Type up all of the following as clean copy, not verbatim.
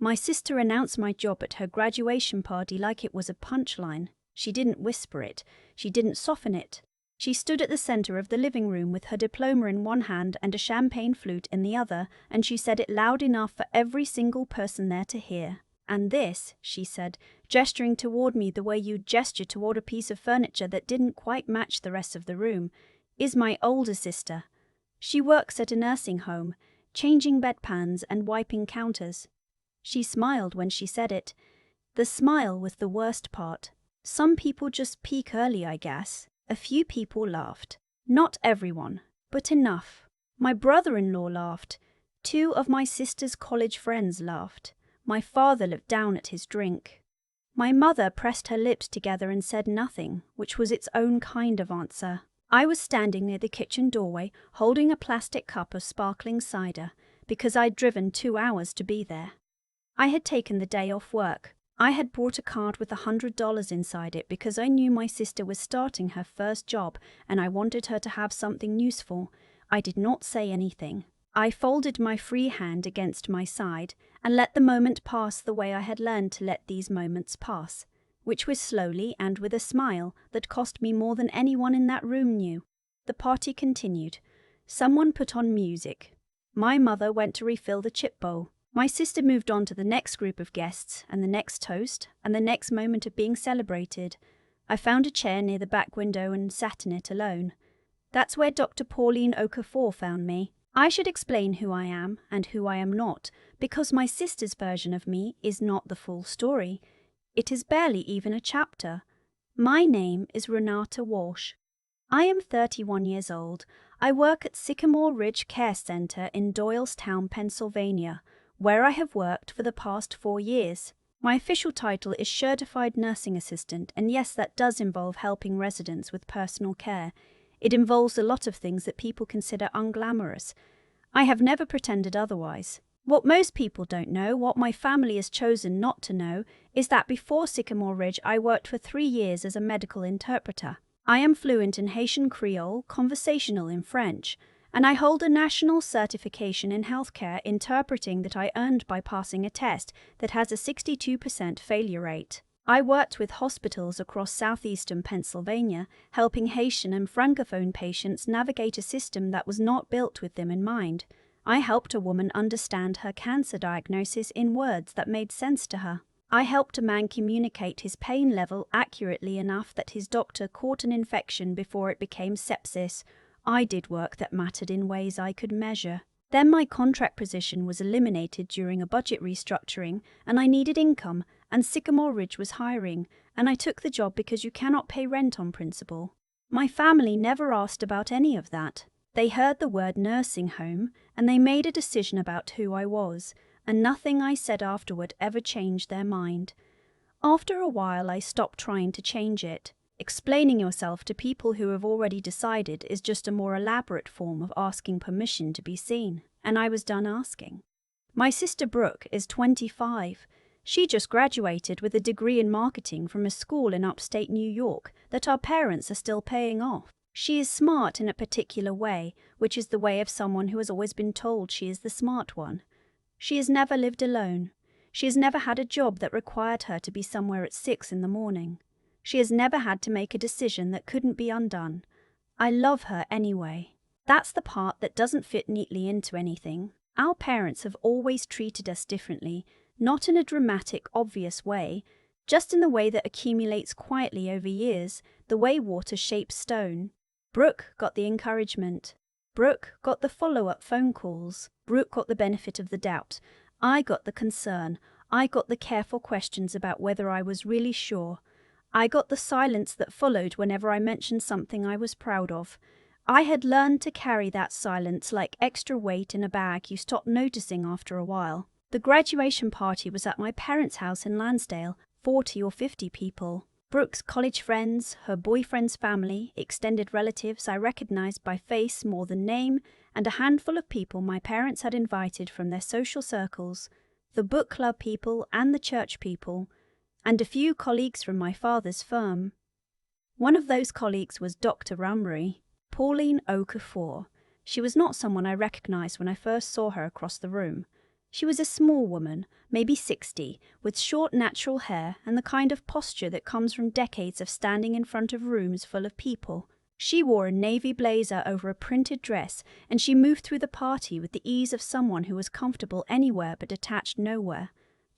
My sister announced my job at her graduation party like it was a punchline. She didn't whisper it. She didn't soften it. She stood at the center of the living room with her diploma in one hand and a champagne flute in the other, and she said it loud enough for every single person there to hear. "And this," she said, gesturing toward me the way you'd gesture toward a piece of furniture that didn't quite match the rest of the room, "is my older sister. She works at a nursing home, changing bedpans and wiping counters." She smiled when she said it. The smile was the worst part. Some people just peak early, I guess. A few people laughed. Not everyone, but enough. My brother-in-law laughed. 2 of my sister's college friends laughed. My father looked down at his drink. My mother pressed her lips together and said nothing, which was its own kind of answer. I was standing near the kitchen doorway, holding a plastic cup of sparkling cider, because I'd driven 2 hours to be there. I had taken the day off work. I had brought a card with $100 inside it because I knew my sister was starting her first job and I wanted her to have something useful. I did not say anything. I folded my free hand against my side and let the moment pass the way I had learned to let these moments pass, which was slowly and with a smile that cost me more than anyone in that room knew. The party continued. Someone put on music. My mother went to refill the chip bowl. My sister moved on to the next group of guests, and the next toast, and the next moment of being celebrated. I found a chair near the back window and sat in it alone. That's where Dr. Pauline Okafor found me. I should explain who I am and who I am not, because my sister's version of me is not the full story. It is barely even a chapter. My name is Renata Walsh. I am 31 years old. I work at Sycamore Ridge Care Center in Doylestown, Pennsylvania, where I have worked for the past 4 years. My official title is Certified Nursing Assistant, and yes, that does involve helping residents with personal care. It involves a lot of things that people consider unglamorous. I have never pretended otherwise. What most people don't know, what my family has chosen not to know, is that before Sycamore Ridge I worked for 3 years as a medical interpreter. I am fluent in Haitian Creole, conversational in French, and I hold a national certification in healthcare interpreting that I earned by passing a test that has a 62% failure rate. I worked with hospitals across southeastern Pennsylvania, helping Haitian and Francophone patients navigate a system that was not built with them in mind. I helped a woman understand her cancer diagnosis in words that made sense to her. I helped a man communicate his pain level accurately enough that his doctor caught an infection before it became sepsis. I did work that mattered in ways I could measure. Then my contract position was eliminated during a budget restructuring, and I needed income, and Sycamore Ridge was hiring, and I took the job because you cannot pay rent on principle. My family never asked about any of that. They heard the word nursing home, and they made a decision about who I was, and nothing I said afterward ever changed their mind. After a while I stopped trying to change it. Explaining yourself to people who have already decided is just a more elaborate form of asking permission to be seen, and I was done asking. My sister Brooke is 25. She just graduated with a degree in marketing from a school in upstate New York that our parents are still paying off. She is smart in a particular way, which is the way of someone who has always been told she is the smart one. She has never lived alone. She has never had a job that required her to be somewhere at 6 in the morning. She has never had to make a decision that couldn't be undone. I love her anyway. That's the part that doesn't fit neatly into anything. Our parents have always treated us differently, not in a dramatic, obvious way, just in the way that accumulates quietly over years, the way water shapes stone. Brooke got the encouragement. Brooke got the follow-up phone calls. Brooke got the benefit of the doubt. I got the concern. I got the careful questions about whether I was really sure. I got the silence that followed whenever I mentioned something I was proud of. I had learned to carry that silence like extra weight in a bag you stop noticing after a while. The graduation party was at my parents' house in Lansdale, 40 or 50 people. Brooke's college friends, her boyfriend's family, extended relatives I recognized by face more than name, and a handful of people my parents had invited from their social circles, the book club people and the church people, and a few colleagues from my father's firm. One of those colleagues was Dr. Rumry, Pauline Okafor. She was not someone I recognized when I first saw her across the room. She was a small woman, maybe 60, with short natural hair and the kind of posture that comes from decades of standing in front of rooms full of people. She wore a navy blazer over a printed dress, and she moved through the party with the ease of someone who was comfortable anywhere but attached nowhere.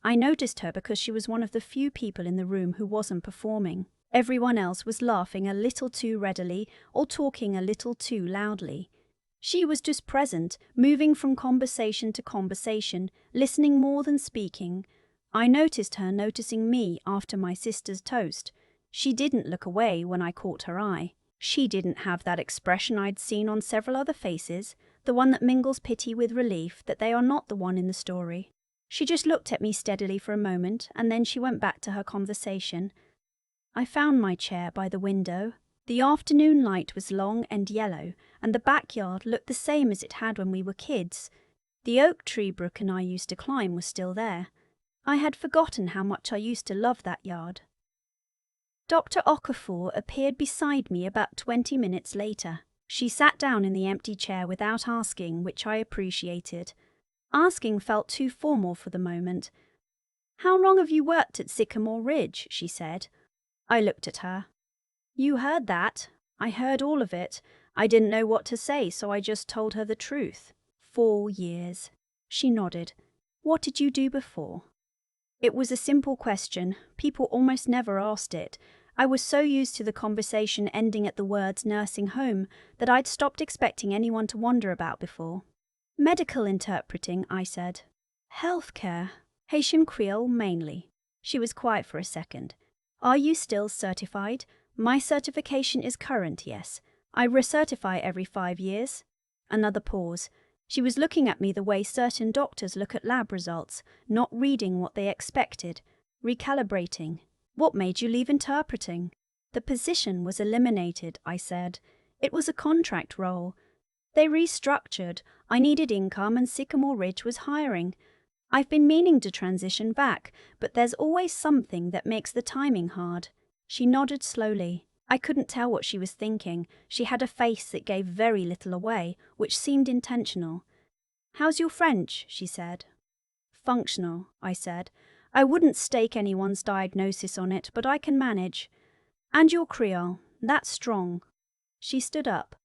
I noticed her because she was one of the few people in the room who wasn't performing. Everyone else was laughing a little too readily or talking a little too loudly. She was just present, moving from conversation to conversation, listening more than speaking. I noticed her noticing me after my sister's toast. She didn't look away when I caught her eye. She didn't have that expression I'd seen on several other faces, the one that mingles pity with relief that they are not the one in the story. She just looked at me steadily for a moment, and then she went back to her conversation. I found my chair by the window. The afternoon light was long and yellow, and the backyard looked the same as it had when we were kids. The oak tree Brooke and I used to climb was still there. I had forgotten how much I used to love that yard. Dr. Okafor appeared beside me about 20 minutes later. She sat down in the empty chair without asking, which I appreciated. Asking felt too formal for the moment. "How long have you worked at Sycamore Ridge?" she said. I looked at her. "You heard that. I heard all of it. I didn't know what to say, so I just told her the truth. 4 years. She nodded. "What did you do before?" It was a simple question. People almost never asked it. I was so used to the conversation ending at the words nursing home that I'd stopped expecting anyone to wonder about before. "Medical interpreting," I said. "Healthcare. Haitian Creole mainly." She was quiet for a second. "Are you still certified?" "My certification is current, yes. I recertify every 5 years." Another pause. She was looking at me the way certain doctors look at lab results, not reading what they expected, recalibrating. "What made you leave interpreting?" "The position was eliminated," I said. "It was a contract role. They restructured. I needed income and Sycamore Ridge was hiring. I've been meaning to transition back, but there's always something that makes the timing hard." She nodded slowly. I couldn't tell what she was thinking. She had a face that gave very little away, which seemed intentional. "How's your French?" she said. "Functional," I said. "I wouldn't stake anyone's diagnosis on it, but I can manage." "And your Creole? That's strong." She stood up.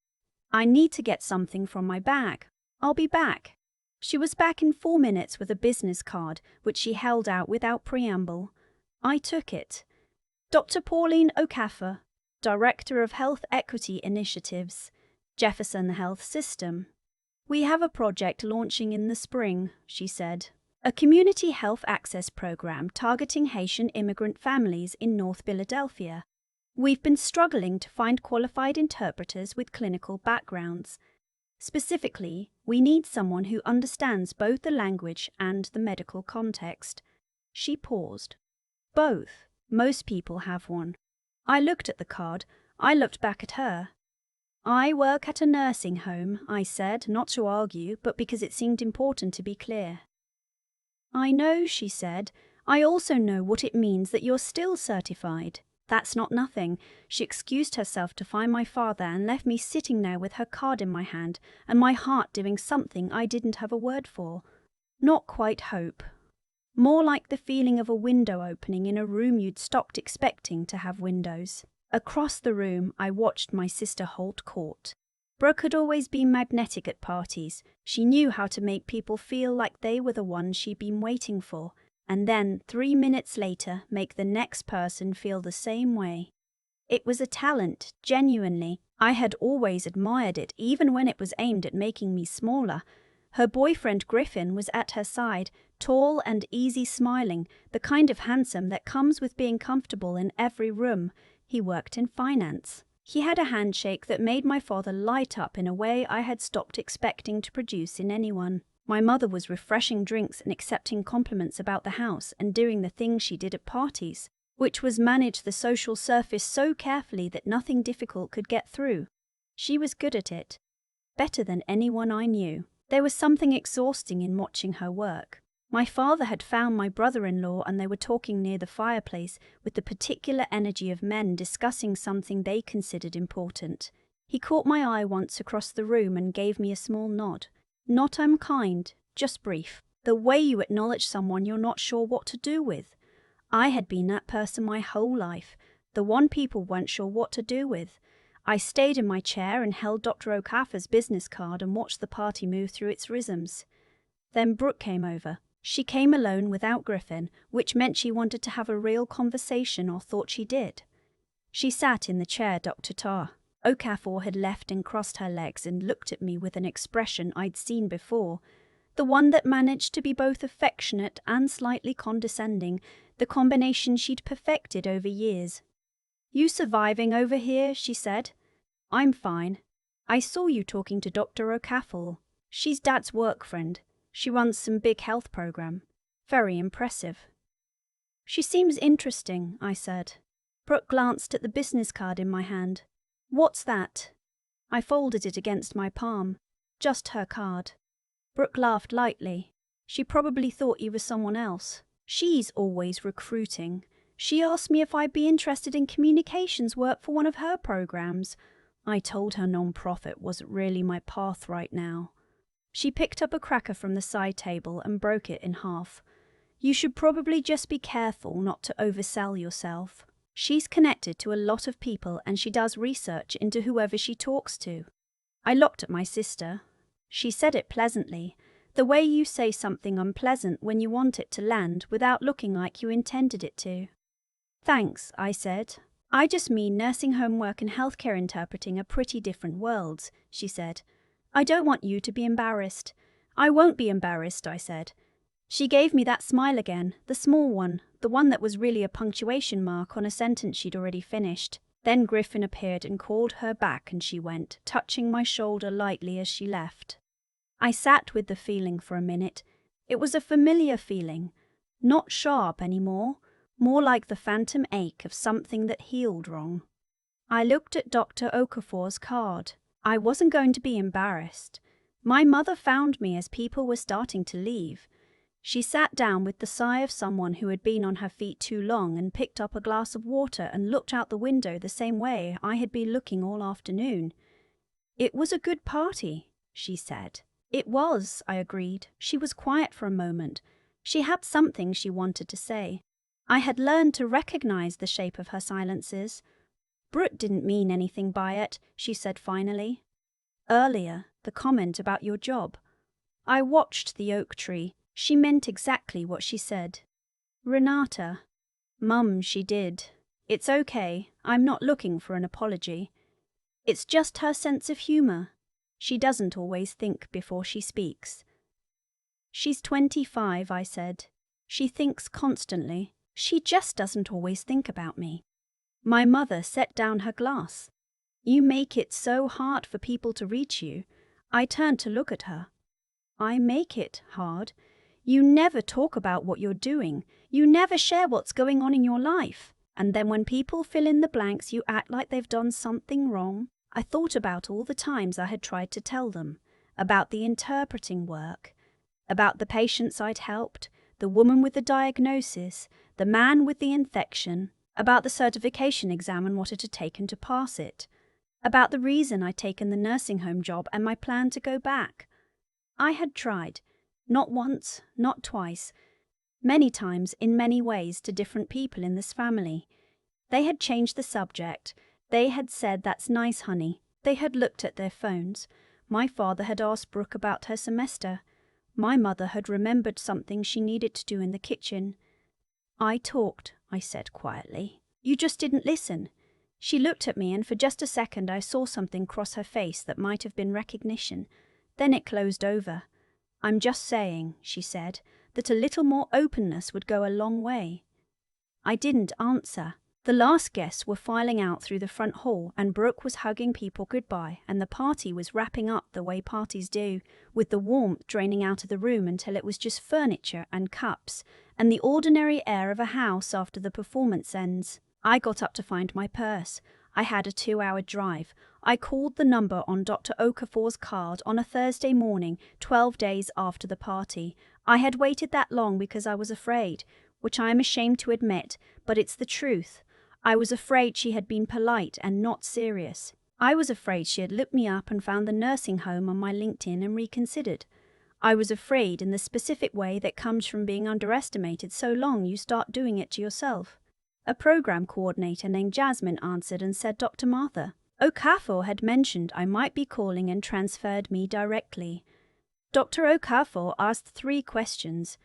"I need to get something from my bag. I'll be back." She was back in 4 minutes with a business card, which she held out without preamble. I took it. "Dr. Pauline Okafor, Director of Health Equity Initiatives, Jefferson Health System. We have a project launching in the spring," she said. "A community health access program targeting Haitian immigrant families in North Philadelphia. We've been struggling to find qualified interpreters with clinical backgrounds. Specifically, we need someone who understands both the language and the medical context." She paused. "Both. Most people have one." I looked at the card. I looked back at her. "I work at a nursing home," I said, not to argue, but because it seemed important to be clear. "I know," she said. "I also know what it means that you're still certified. That's not nothing." She excused herself to find my father and left me sitting there with her card in my hand and my heart doing something I didn't have a word for. Not quite hope. More like the feeling of a window opening in a room you'd stopped expecting to have windows. Across the room, I watched my sister hold court. Brooke had always been magnetic at parties. She knew how to make people feel like they were the ones she'd been waiting for, and then, 3 minutes later, make the next person feel the same way. It was a talent, genuinely. I had always admired it, even when it was aimed at making me smaller. Her boyfriend Griffin was at her side, tall and easy smiling, the kind of handsome that comes with being comfortable in every room. He worked in finance. He had a handshake that made my father light up in a way I had stopped expecting to produce in anyone. My mother was refreshing drinks and accepting compliments about the house and doing the things she did at parties, which was manage the social surface so carefully that nothing difficult could get through. She was good at it. Better than anyone I knew. There was something exhausting in watching her work. My father had found my brother-in-law and they were talking near the fireplace with the particular energy of men discussing something they considered important. He caught my eye once across the room and gave me a small nod. Not unkind, just brief. The way you acknowledge someone you're not sure what to do with. I had been that person my whole life, the one people weren't sure what to do with. I stayed in my chair and held Dr. Okafor's business card and watched the party move through its rhythms. Then Brooke came over. She came alone without Griffin, which meant she wanted to have a real conversation or thought she did. She sat in the chair Dr. Okafor had left and crossed her legs and looked at me with an expression I'd seen before, the one that managed to be both affectionate and slightly condescending, the combination she'd perfected over years. "You surviving over here?" she said. "I'm fine. I saw you talking to Dr. Okafor. She's Dad's work friend. She runs some big health program. Very impressive." "She seems interesting," I said. Brooke glanced at the business card in my hand. "What's that?" I folded it against my palm. "Just her card." Brooke laughed lightly. "She probably thought you were someone else. She's always recruiting. She asked me if I'd be interested in communications work for one of her programs. I told her non-profit wasn't really my path right now." She picked up a cracker from the side table and broke it in half. "You should probably just be careful not to oversell yourself. She's connected to a lot of people and she does research into whoever she talks to." I looked at my sister. She said it pleasantly, the way you say something unpleasant when you want it to land without looking like you intended it to. "Thanks," I said. "I just mean nursing home work and healthcare interpreting are pretty different worlds," she said. "I don't want you to be embarrassed." "I won't be embarrassed," I said. She gave me that smile again, the small one, the one that was really a punctuation mark on a sentence she'd already finished. Then Griffin appeared and called her back and she went, touching my shoulder lightly as she left. I sat with the feeling for a minute. It was a familiar feeling, not sharp anymore, more like the phantom ache of something that healed wrong. I looked at Dr. Okafor's card. I wasn't going to be embarrassed. My mother found me as people were starting to leave. She sat down with the sigh of someone who had been on her feet too long and picked up a glass of water and looked out the window the same way I had been looking all afternoon. "It was a good party," she said. "It was," I agreed. She was quiet for a moment. She had something she wanted to say. I had learned to recognize the shape of her silences. "Brooke didn't mean anything by it," she said finally. "Earlier, the comment about your job. I watched the oak tree. She meant exactly what she said." "Renata." "Mum, she did. It's okay. I'm not looking for an apology. It's just her sense of humor. She doesn't always think before she speaks." "She's 25, I said. "She thinks constantly. She just doesn't always think about me." My mother set down her glass. "You make it so hard for people to reach you." I turned to look at her. "I make it hard? You never talk about what you're doing. You never share what's going on in your life. And then when people fill in the blanks, you act like they've done something wrong." I thought about all the times I had tried to tell them, about the interpreting work, about the patients I'd helped, the woman with the diagnosis, the man with the infection, about the certification exam and what it had taken to pass it, about the reason I'd taken the nursing home job and my plan to go back. I had tried. Not once, not twice, many times in many ways to different people in this family. They had changed the subject. They had said, "That's nice, honey." They had looked at their phones. My father had asked Brooke about her semester. My mother had remembered something she needed to do in the kitchen. "I talked," I said quietly. "You just didn't listen." She looked at me and for just a second I saw something cross her face that might have been recognition. Then it closed over. "I'm just saying," she said, "that a little more openness would go a long way." I didn't answer. The last guests were filing out through the front hall and Brooke was hugging people goodbye and the party was wrapping up the way parties do, with the warmth draining out of the room until it was just furniture and cups and the ordinary air of a house after the performance ends. I got up to find my purse. I had a 2-hour drive. I called the number on Dr. Okafor's card on a Thursday morning, 12 days after the party. I had waited that long because I was afraid, which I am ashamed to admit, but it's the truth. I was afraid she had been polite and not serious. I was afraid she had looked me up and found the nursing home on my LinkedIn and reconsidered. I was afraid in the specific way that comes from being underestimated so long you start doing it to yourself. A program coordinator named Jasmine answered and said Dr. Martha Okafor had mentioned I might be calling and transferred me directly. Dr. Okafor asked 3 questions: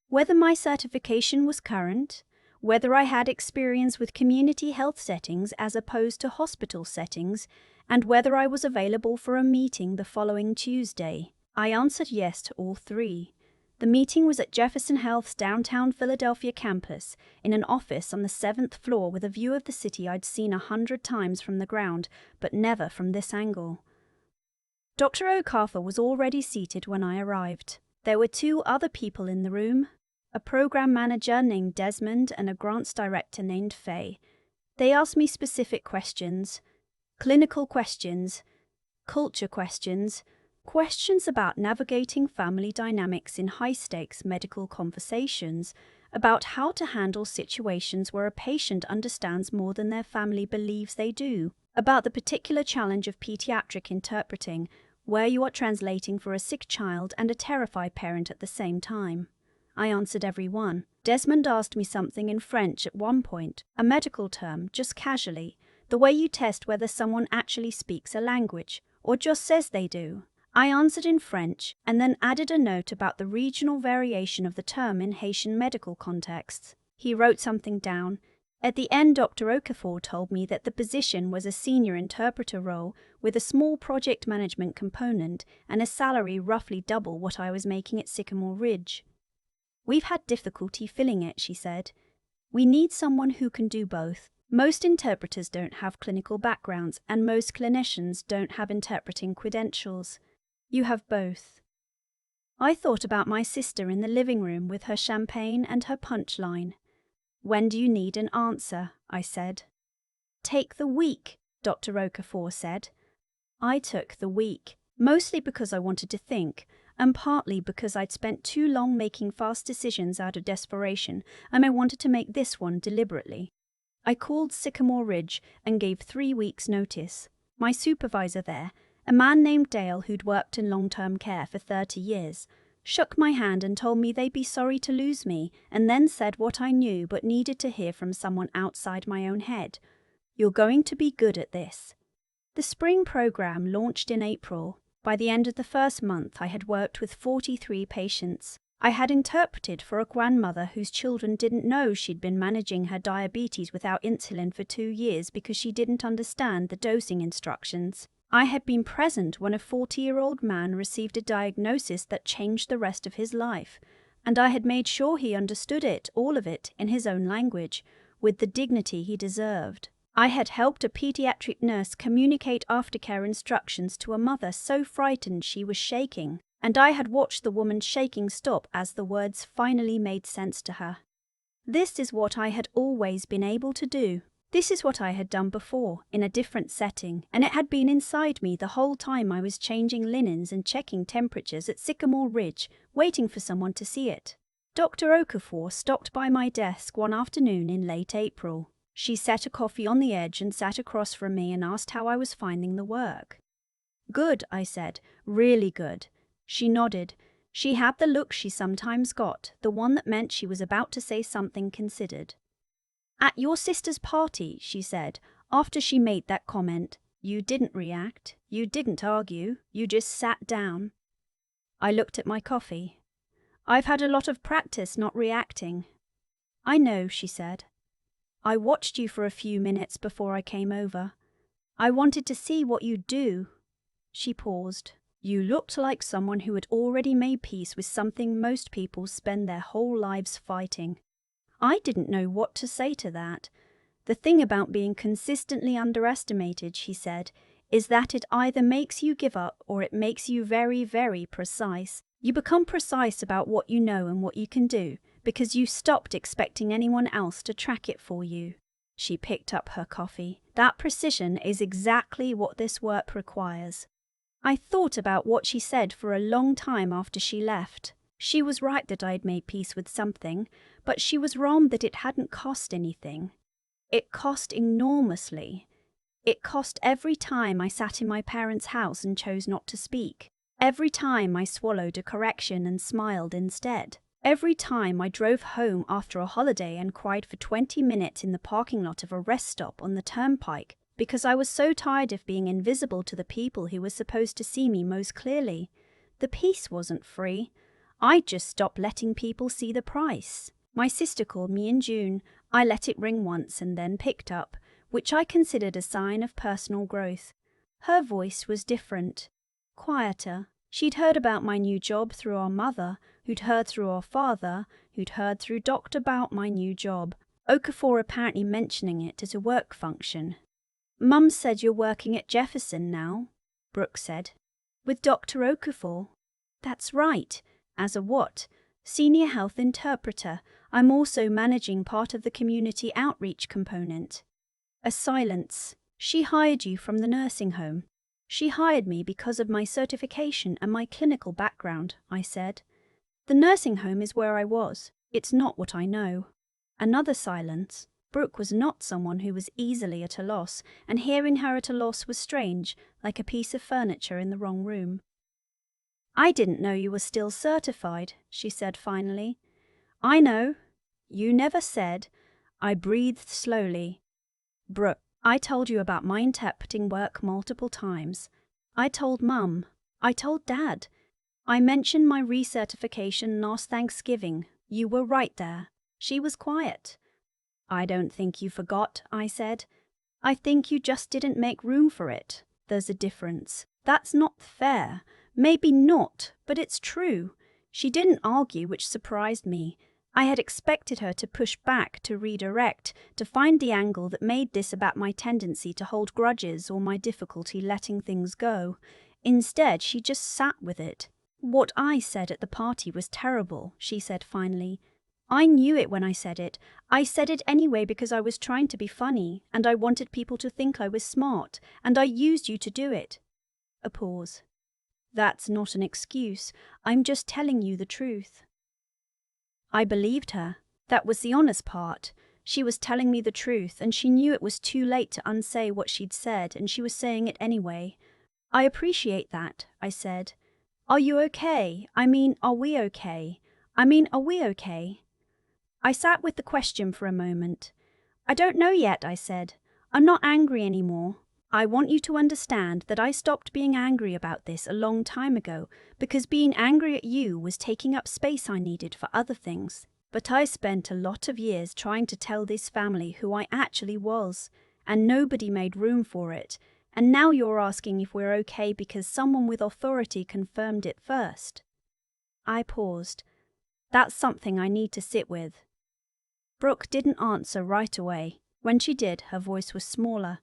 whether my certification was current, whether I had experience with community health settings as opposed to hospital settings, and whether I was available for a meeting the following Tuesday. I answered yes to all 3. The meeting was at Jefferson Health's downtown Philadelphia campus, in an office on the 7th floor with a view of the city I'd seen 100 times from the ground, but never from this angle. Dr. Okafor was already seated when I arrived. There were 2 other people in the room, a program manager named Desmond and a grants director named Faye. They asked me specific questions, clinical questions, culture questions, questions about navigating family dynamics in high-stakes medical conversations, about how to handle situations where a patient understands more than their family believes they do, about the particular challenge of pediatric interpreting, where you are translating for a sick child and a terrified parent at the same time. I answered every one. Desmond asked me something in French at one point, a medical term, just casually, the way you test whether someone actually speaks a language, or just says they do. I answered in French, and then added a note about the regional variation of the term in Haitian medical contexts. He wrote something down. At the end, Dr. Okafor told me that the position was a senior interpreter role with a small project management component and a salary roughly double what I was making at Sycamore Ridge. We've had difficulty filling it, she said. We need someone who can do both. Most interpreters don't have clinical backgrounds, and most clinicians don't have interpreting credentials. You have both. I thought about my sister in the living room with her champagne and her punchline. When do you need an answer? I said. Take the week, Dr. Okafor said. I took the week, mostly because I wanted to think, and partly because I'd spent too long making fast decisions out of desperation, and I wanted to make this one deliberately. I called Sycamore Ridge and gave 3 weeks' notice. My supervisor there, a man named Dale who'd worked in long-term care for 30 years, shook my hand and told me they'd be sorry to lose me, and then said what I knew but needed to hear from someone outside my own head. You're going to be good at this. The spring program launched in April. By the end of the first month, I had worked with 43 patients. I had interpreted for a grandmother whose children didn't know she'd been managing her diabetes without insulin for 2 years because she didn't understand the dosing instructions. I had been present when a 40-year-old man received a diagnosis that changed the rest of his life, and I had made sure he understood it, all of it, in his own language, with the dignity he deserved. I had helped a pediatric nurse communicate aftercare instructions to a mother so frightened she was shaking, and I had watched the woman's shaking stop as the words finally made sense to her. This is what I had always been able to do. This is what I had done before, in a different setting, and it had been inside me the whole time I was changing linens and checking temperatures at Sycamore Ridge, waiting for someone to see it. Dr. Okafor stopped by my desk one afternoon in late April. She set a coffee on the edge and sat across from me and asked how I was finding the work. Good, I said, really good. She nodded. She had the look she sometimes got, the one that meant she was about to say something considered. At your sister's party, she said, after she made that comment, you didn't react, you didn't argue, you just sat down. I looked at my coffee. I've had a lot of practice not reacting. I know, she said. I watched you for a few minutes before I came over. I wanted to see what you'd do. She paused. You looked like someone who had already made peace with something most people spend their whole lives fighting. I didn't know what to say to that. The thing about being consistently underestimated, she said, is that it either makes you give up or it makes you very, very precise. You become precise about what you know and what you can do, because you stopped expecting anyone else to track it for you. She picked up her coffee. That precision is exactly what this work requires. I thought about what she said for a long time after she left. She was right that I'd made peace with something, but she was wrong that it hadn't cost anything. It cost enormously. It cost every time I sat in my parents' house and chose not to speak. Every time I swallowed a correction and smiled instead. Every time I drove home after a holiday and cried for 20 minutes in the parking lot of a rest stop on the turnpike because I was so tired of being invisible to the people who were supposed to see me most clearly. The peace wasn't free. I just stopped letting people see the price. My sister called me in June. I let it ring once and then picked up, which I considered a sign of personal growth. Her voice was different, quieter. She'd heard about my new job through our mother, who'd heard through our father, who'd heard through Doctor about my new job, Okafor apparently mentioning it as a work function. "Mum said you're working at Jefferson now," Brooke said. "With Dr. Okafor?" "That's right. As a what?" "Senior health interpreter. I'm also managing part of the community outreach component." A silence. "She hired you from the nursing home." "She hired me because of my certification and my clinical background," I said. "The nursing home is where I was. It's not what I know." Another silence. Brooke was not someone who was easily at a loss, and hearing her at a loss was strange, like a piece of furniture in the wrong room. "I didn't know you were still certified," she said finally. "I know. You never said." I breathed slowly. "Brooke, I told you about my interpreting work multiple times. I told Mum. I told Dad. I mentioned my recertification last Thanksgiving. You were right there." She was quiet. "I don't think you forgot," I said. "I think you just didn't make room for it. There's a difference." "That's not fair." "Maybe not, but it's true." She didn't argue, which surprised me. I had expected her to push back, to redirect, to find the angle that made this about my tendency to hold grudges or my difficulty letting things go. Instead, she just sat with it. "What I said at the party was terrible," she said finally. "I knew it when I said it. I said it anyway because I was trying to be funny, and I wanted people to think I was smart, and I used you to do it." A pause. "That's not an excuse. I'm just telling you the truth." I believed her. That was the honest part. She was telling me the truth, and she knew it was too late to unsay what she'd said, and she was saying it anyway. "I appreciate that," I said. "Are you okay? I mean, are we okay? Are we okay?" I sat with the question for a moment. "I don't know yet," I said. "I'm not angry anymore. I want you to understand that I stopped being angry about this a long time ago because being angry at you was taking up space I needed for other things. But I spent a lot of years trying to tell this family who I actually was, and nobody made room for it. And now you're asking if we're okay because someone with authority confirmed it first." I paused. "That's something I need to sit with." Brooke didn't answer right away. When she did, her voice was smaller.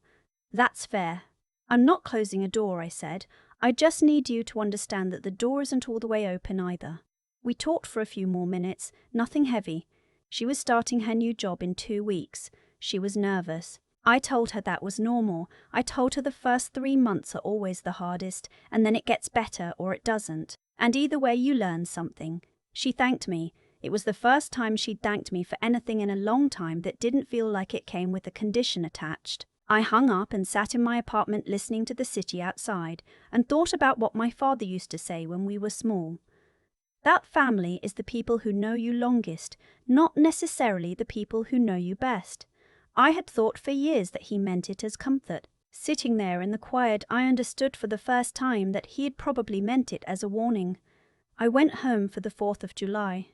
"That's fair. I'm not closing a door," I said. "I just need you to understand that the door isn't all the way open either." We talked for a few more minutes, nothing heavy. She was starting her new job in 2 weeks. She was nervous. I told her that was normal. I told her the first 3 months are always the hardest, and then it gets better or it doesn't. And either way you learn something. She thanked me. It was the first time she'd thanked me for anything in a long time that didn't feel like it came with a condition attached. I hung up and sat in my apartment listening to the city outside and thought about what my father used to say when we were small. That family is the people who know you longest, not necessarily the people who know you best. I had thought for years that he meant it as comfort. Sitting there in the quiet, I understood for the first time that he had probably meant it as a warning. I went home for the 4th of July.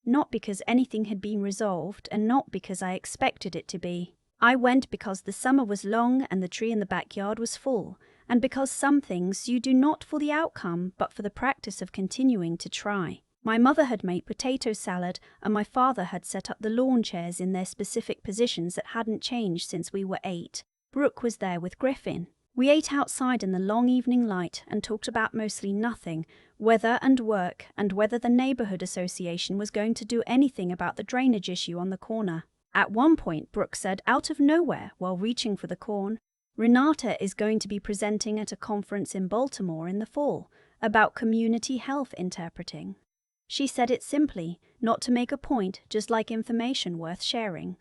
Not because anything had been resolved, and not because I expected it to be. I went because the summer was long and the tree in the backyard was full, and because some things you do not for the outcome, but for the practice of continuing to try. My mother had made potato salad, and my father had set up the lawn chairs in their specific positions that hadn't changed since we were 8. Brooke was there with Griffin. We ate outside in the long evening light and talked about mostly nothing, weather and work, and whether the neighborhood association was going to do anything about the drainage issue on the corner. At one point, Brooke said out of nowhere while reaching for the corn, "Renata is going to be presenting at a conference in Baltimore in the fall about community health interpreting." She said it simply, not to make a point, just like information worth sharing.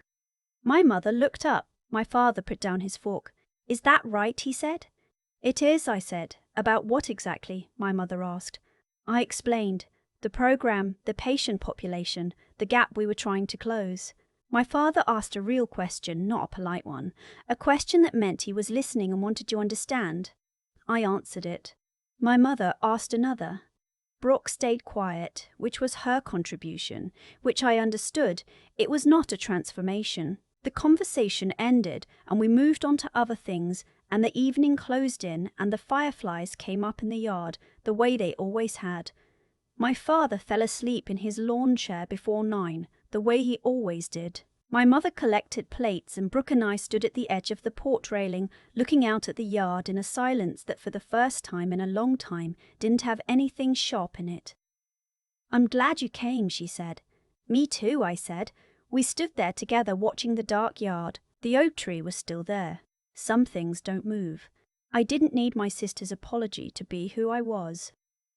My mother looked up. My father put down his fork. "Is that right?" he said. "It is," I said. About what exactly? My mother asked. I explained. The program, the patient population, the gap we were trying to close. My father asked a real question, not a polite one. A question that meant he was listening and wanted to understand. I answered it. My mother asked another. Brooke stayed quiet, which was her contribution, which I understood. It was not a transformation. The conversation ended, and we moved on to other things, and the evening closed in, and the fireflies came up in the yard, the way they always had. My father fell asleep in his lawn chair before 9, the way he always did. My mother collected plates, and Brooke and I stood at the edge of the porch railing, looking out at the yard in a silence that for the first time in a long time didn't have anything sharp in it. I'm glad you came, she said. Me too, I said. We stood there together watching the dark yard. The oak tree was still there. Some things don't move. I didn't need my sister's apology to be who I was.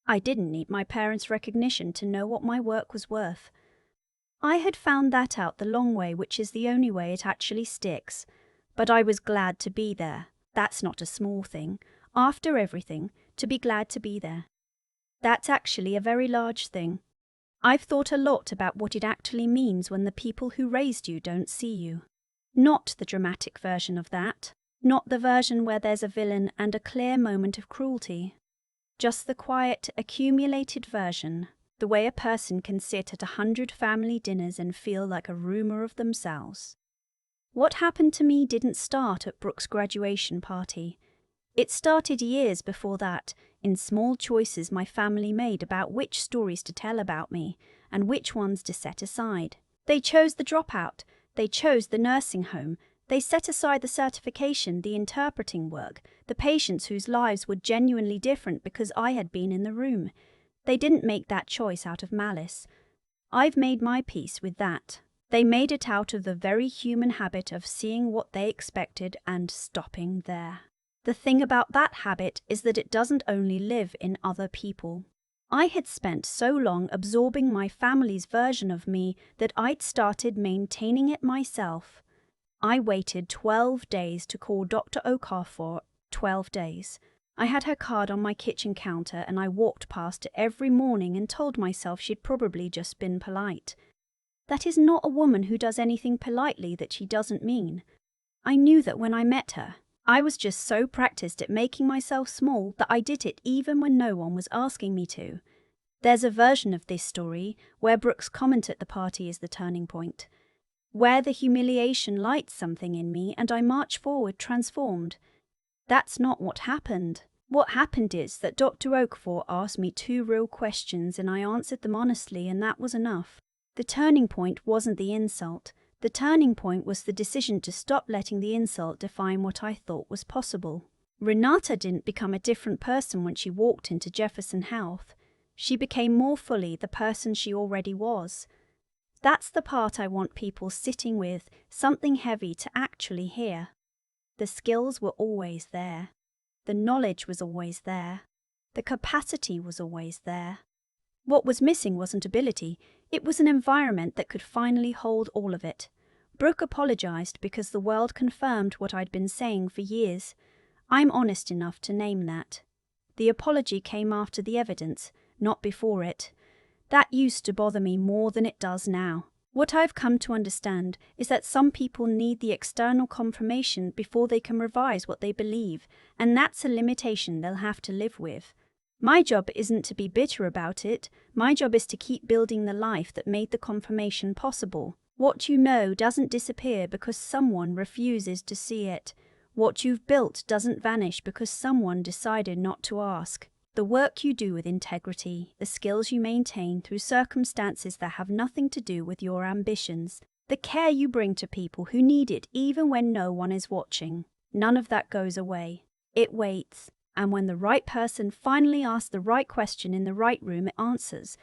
I didn't need my parents' recognition to know what my work was worth. I had found that out the long way, which is the only way it actually sticks. But I was glad to be there. That's not a small thing. After everything, to be glad to be there. That's actually a very large thing. I've thought a lot about what it actually means when the people who raised you don't see you. Not the dramatic version of that. Not the version where there's a villain and a clear moment of cruelty. Just the quiet, accumulated version. The way a person can sit at 100 family dinners and feel like a rumor of themselves. What happened to me didn't start at Brooke's graduation party. It started years before that, in small choices my family made about which stories to tell about me and which ones to set aside. They chose the dropout, they chose the nursing home, they set aside the certification, the interpreting work, the patients whose lives were genuinely different because I had been in the room. They didn't make that choice out of malice. I've made my peace with that. They made it out of the very human habit of seeing what they expected and stopping there. The thing about that habit is that it doesn't only live in other people. I had spent so long absorbing my family's version of me that I'd started maintaining it myself. I waited 12 days to call Dr. Okafor. 12 days. I had her card on my kitchen counter and I walked past it every morning and told myself she'd probably just been polite. That is not a woman who does anything politely that she doesn't mean. I knew that when I met her. I was just so practiced at making myself small that I did it even when no one was asking me to. There's a version of this story where Brooke's comment at the party is the turning point. Where the humiliation lights something in me and I march forward transformed. That's not what happened. What happened is that Dr. Okafor asked me 2 real questions and I answered them honestly, and that was enough. The turning point wasn't the insult. The turning point was the decision to stop letting the insult define what I thought was possible. Renata didn't become a different person when she walked into Jefferson Health. She became more fully the person she already was. That's the part I want people sitting with, something heavy to actually hear. The skills were always there. The knowledge was always there. The capacity was always there. What was missing wasn't ability, it was an environment that could finally hold all of it. Brooke apologized because the world confirmed what I'd been saying for years. I'm honest enough to name that. The apology came after the evidence, not before it. That used to bother me more than it does now. What I've come to understand is that some people need the external confirmation before they can revise what they believe, and that's a limitation they'll have to live with. My job isn't to be bitter about it. My job is to keep building the life that made the confirmation possible. What you know doesn't disappear because someone refuses to see it. What you've built doesn't vanish because someone decided not to ask. The work you do with integrity, the skills you maintain through circumstances that have nothing to do with your ambitions, the care you bring to people who need it even when no one is watching, none of that goes away. It waits, and when the right person finally asks the right question in the right room, it answers.